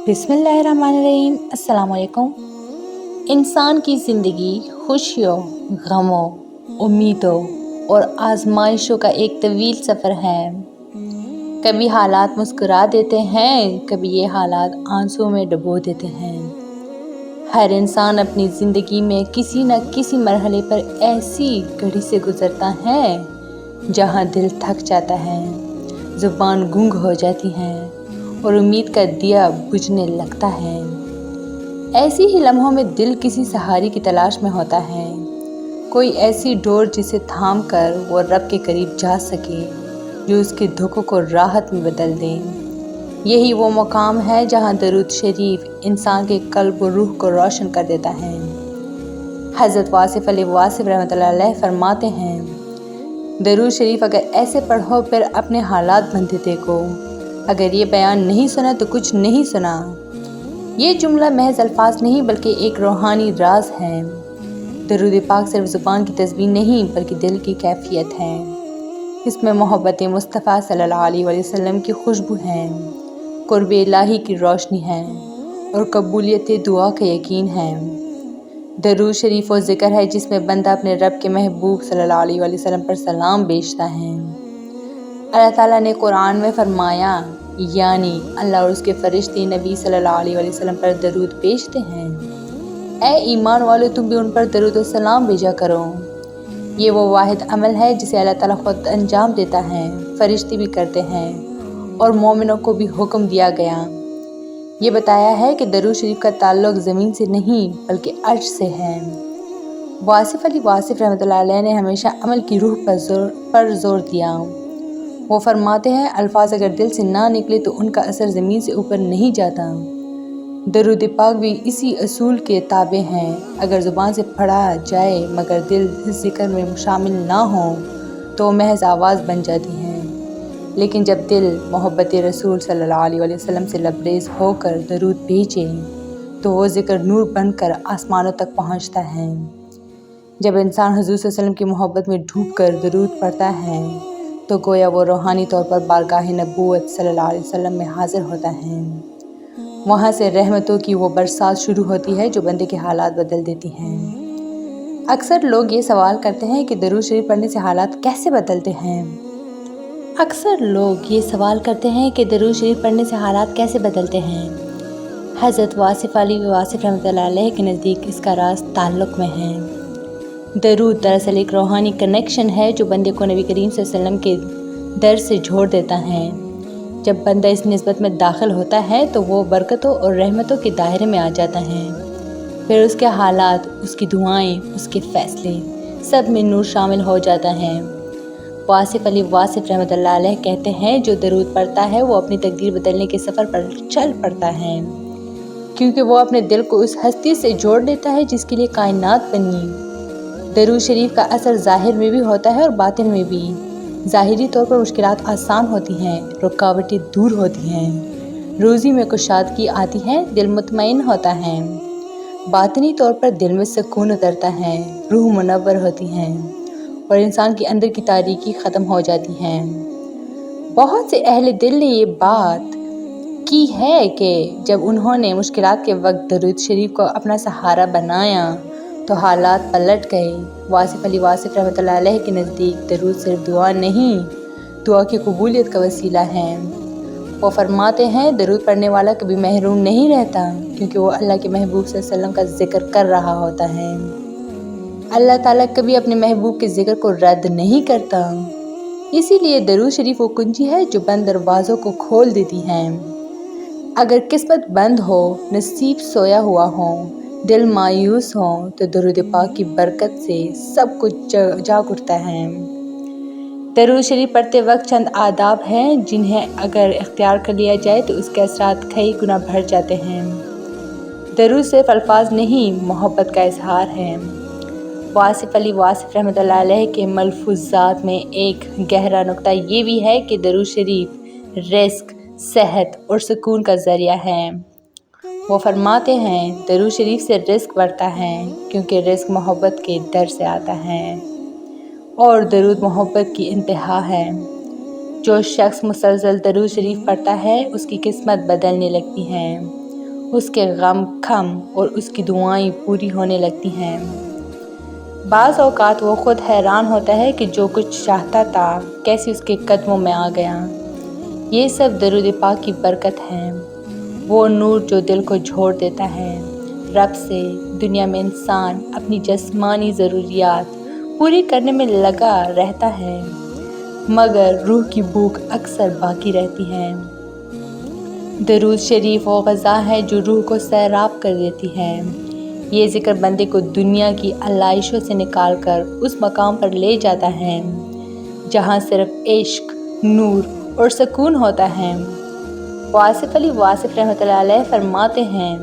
बिस्मिल्लाहिर्रहमानिर्रहीम। अस्सलाम वालेकुम। इंसान की ज़िंदगी खुशियों, गमों, उम्मीदों और आजमाइशों का एक तवील सफ़र है। कभी हालात मुस्कुरा देते हैं, कभी ये हालात आंसुओं में डुबो देते हैं। हर इंसान अपनी ज़िंदगी में किसी न किसी मरहले पर ऐसी घड़ी से गुज़रता है जहाँ दिल थक जाता है, ज़ुबान गूंग हो जाती है और उम्मीद का दिया बुझने लगता है। ऐसी ही लम्हों में दिल किसी सहारे की तलाश में होता है, कोई ऐसी डोर जिसे थाम कर वो रब के करीब जा सके, जो उसके दुखों को राहत में बदल दे। यही वो मकाम है जहाँ दरूद शरीफ इंसान के कल्ब और रूह को रोशन कर देता है। हज़रत वासिफ़ अली वासिफ़ रहमतुल्लाह अलैह फरमाते हैं, दरूद शरीफ अगर ऐसे पढ़ो फिर अपने हालात बंदे देखो, अगर ये बयान नहीं सुना तो कुछ नहीं सुना। ये जुमला महज अल्फाज नहीं बल्कि एक रूहानी राज है। दरूद पाक सिर्फ ज़ुबान की तस्बीह नहीं बल्कि दिल की कैफियत है। इसमें मोहब्बत मुस्तफ़ा सल्लल्लाहु अलैहि वसल्लम की खुशबू है, कुर्ब इलाही की रोशनी है और कबूलियत दुआ का यकीन है। दरूद शरीफ वो ज़िक्र है जिसमें बंदा अपने रब के महबूब सल्लल्लाहु अलैहि वसल्लम पर सलाम भेजता है। अल्लाह ताला ने कुरान में फरमाया, यानी अल्लाह और उसके फरिश्ते नबी सल्लल्लाहु अलैहि वसल्लम पर दरूद भेजते हैं। ऐ ईमान वालों, तुम भी उन पर दरूद और सलाम भेजा करो। ये वो वाहिद अमल है जिसे अल्लाह ताला खुद अंजाम देता है, फरिश्ते भी करते हैं और मोमिनों को भी हुक्म दिया गया। ये बताया है कि दरूद शरीफ का ताल्लुक ज़मीन से नहीं बल्कि अर्श से है। वासिफ़ अली वासिफ़ रहमतुल्लाह अलैह ने हमेशा अमल की रूह पर जोर दिया। वो फरमाते हैं, अल्फाज अगर दिल से ना निकले तो उनका असर ज़मीन से ऊपर नहीं जाता। दरूद पाक भी इसी असूल के ताबे हैं। अगर ज़ुबान से पढ़ा जाए मगर दिल इस ज़िक्र में शामिल ना हो तो महज आवाज़ बन जाती है, लेकिन जब दिल मोहब्बत रसूल सल्लल्लाहु अलैहि वसल्लम से लबरेज़ होकर दरूद भेजे तो वो ज़िक्र नूर बनकर आसमानों तक पहुँचता है। जब इंसान हुज़ूर सल्लल्लाहु अलैहि वसल्लम की मोहब्बत में डूबकर दरूद पढ़ता है तो गोया वो रूहानी तौर पर बारगाह नबूवत सल्लल्लाहु अलैहि वसल्लम में हाज़िर होता है। वहाँ से रहमतों की वो बरसात शुरू होती है जो बंदे के हालात बदल देती हैं। अक्सर लोग ये सवाल करते हैं कि दरूद शरीफ पढ़ने से हालात कैसे बदलते हैं। हज़रत वासिफ़ अली वासिफ़ रहमतुल्लाह अलैह के नज़दीक इसका राज ताल्लुक़ में है। दरूद दरअसल एक रूहानी कनेक्शन है जो बंदे को नबी करीम सल्लल्लाहु अलैहि वसल्लम के दर से जोड़ देता है। जब बंदा इस निस्बत में दाखिल होता है तो वो बरकतों और रहमतों के दायरे में आ जाता है। फिर उसके हालात, उसकी दुआएं, उसके फ़ैसले सब में नूर शामिल हो जाता है। वासिफ़ अली वासिफ़ रहमतुल्लाह अलैह कहते हैं, जो दरूद पढ़ता है वो अपनी तकदीर बदलने के सफ़र पर चल पड़ता है, क्योंकि वो अपने दिल को उस हस्ती से जोड़ लेता है जिसके लिए कायनात बनी। दरूद शरीफ का असर ज़ाहिर में भी होता है और बातिन में भी। ज़ाहिरी तौर पर मुश्किलात आसान होती हैं, रुकावटें दूर होती हैं, रोज़ी में कुशादगी आती है, दिल मुतमईन होता है। बातिनी तौर पर दिल में सुकून उतरता है, रूह मुनव्वर होती है और इंसान के अंदर की तारीकी ख़त्म हो जाती है। बहुत से अहले दिल ने ये बात की है कि जब उन्होंने मुश्किलात के वक्त दरूद शरीफ को अपना सहारा बनाया तो हालात पलट गए। वासिफ़ अली वासिफ़ रहमतुल्लाह अलैह के नज़दीक दरूद सिर्फ दुआ नहीं, दुआ की कबूलियत का वसीला है। वो फरमाते हैं, दरूद पढ़ने वाला कभी महरूम नहीं रहता, क्योंकि वो अल्लाह के महबूब सल्लल्लाहु अलैहि वसल्लम का ज़िक्र कर रहा होता है। अल्लाह ताला कभी अपने महबूब के ज़िक्र को रद्द नहीं करता। इसीलिए दरूद शरीफ वो कुंजी है जो बंद दरवाज़ों को खोल देती है। अगर किस्मत बंद हो, नसीब सोया हुआ हो, दिल मायूस हो तो दरूद पाक की बरकत से सब कुछ जाग उठता है। दरूद शरीफ पढ़ते वक्त चंद आदाब हैं जिन्हें अगर इख्तियार कर लिया जाए तो उसके असरात कई गुना बढ़ जाते हैं। दरूद सिर्फ अल्फाज नहीं, मोहब्बत का इजहार है। वासिफ़ अली वासिफ़ रहमतुल्लाह अलैह के मलफूज़ात में एक गहरा नुक्ता ये भी है कि दरूद शरीफ रिज़्क़, सेहत और सुकून का ज़रिया है। वो फरमाते हैं, दरूद शरीफ से रिज़्क़ बढ़ता है, क्योंकि रिज़्क़ मोहब्बत के दर से आता है और दरूद मोहब्बत की इंतहा है। जो शख्स मुसलसल दरूद शरीफ पढ़ता है उसकी किस्मत बदलने लगती है। اس کے غم کم اور اس کی دعائیں پوری ہونے لگتی ہیں۔ بعض اوقات وہ خود حیران ہوتا ہے کہ جو کچھ چاہتا تھا کیسے اس کے قدموں میں آ گیا۔ یہ سب درود پاک کی برکت ہے، وہ نور جو دل کو جھوڑ دیتا ہے۔ رب سے دنیا میں انسان اپنی جسمانی ضروریات پوری کرنے میں لگا رہتا ہے، مگر روح کی بھوک اکثر باقی رہتی ہے۔ درود شریف وہ غذا ہے جو روح کو سیراب کر دیتی ہے۔ یہ ذکر بندے کو دنیا کی علائشوں سے نکال کر اس مقام پر لے جاتا ہے جہاں صرف عشق، نور اور سکون ہوتا ہے۔ واصف علی واصف رحمۃ اللہ علیہ فرماتے ہیں،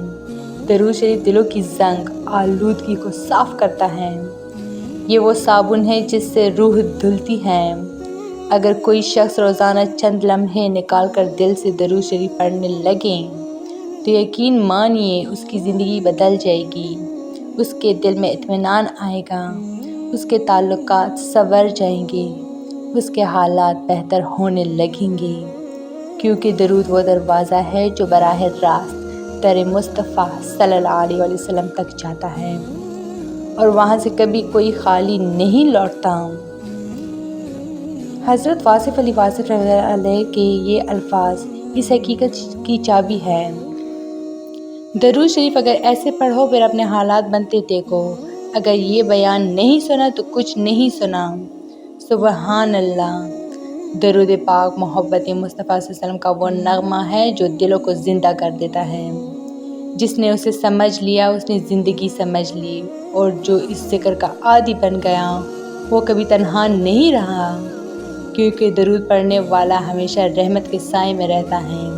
درود شریف دلوں کی زنگ آلودگی کو صاف کرتا ہے۔ یہ وہ صابن ہے جس سے روح دھلتی ہے۔ اگر کوئی شخص روزانہ چند لمحے نکال کر دل سے درود شریف پڑھنے لگے تو یقین مانیے اس کی زندگی بدل جائے گی، اس کے دل میں اطمینان آئے گا، اس کے تعلقات سنور جائیں گے، اس کے حالات بہتر ہونے لگیں گے، کیونکہ درود وہ دروازہ ہے جو براہ راست در مصطفیٰ صلی اللہ علیہ وسلم تک جاتا ہے اور وہاں سے کبھی کوئی خالی نہیں لوٹتا۔ حضرت واصف علی واصف رحمۃ اللہ علیہ کے یہ الفاظ اس حقیقت کی چابی ہے۔ درود شریف اگر ایسے پڑھو پھر اپنے حالات بنتے دیکھو، اگر یہ بیان نہیں سنا تو کچھ نہیں سنا۔ سبحان اللہ۔ درود پاک محبت مصطفیٰ صلی اللہ علیہ وسلم کا وہ نغمہ ہے جو دلوں کو زندہ کر دیتا ہے۔ جس نے اسے سمجھ لیا اس نے زندگی سمجھ لی، اور جو اس ذکر کا عادی بن گیا وہ کبھی تنہا نہیں رہا، کیونکہ درود پڑھنے والا ہمیشہ رحمت کے سائے میں رہتا ہے۔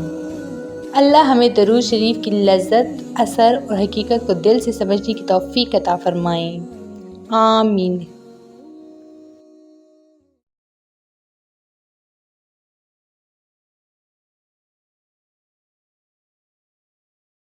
اللہ ہمیں درود شریف کی لذت، اثر اور حقیقت کو دل سے سمجھنے کی توفیق عطا فرمائے۔ آمین۔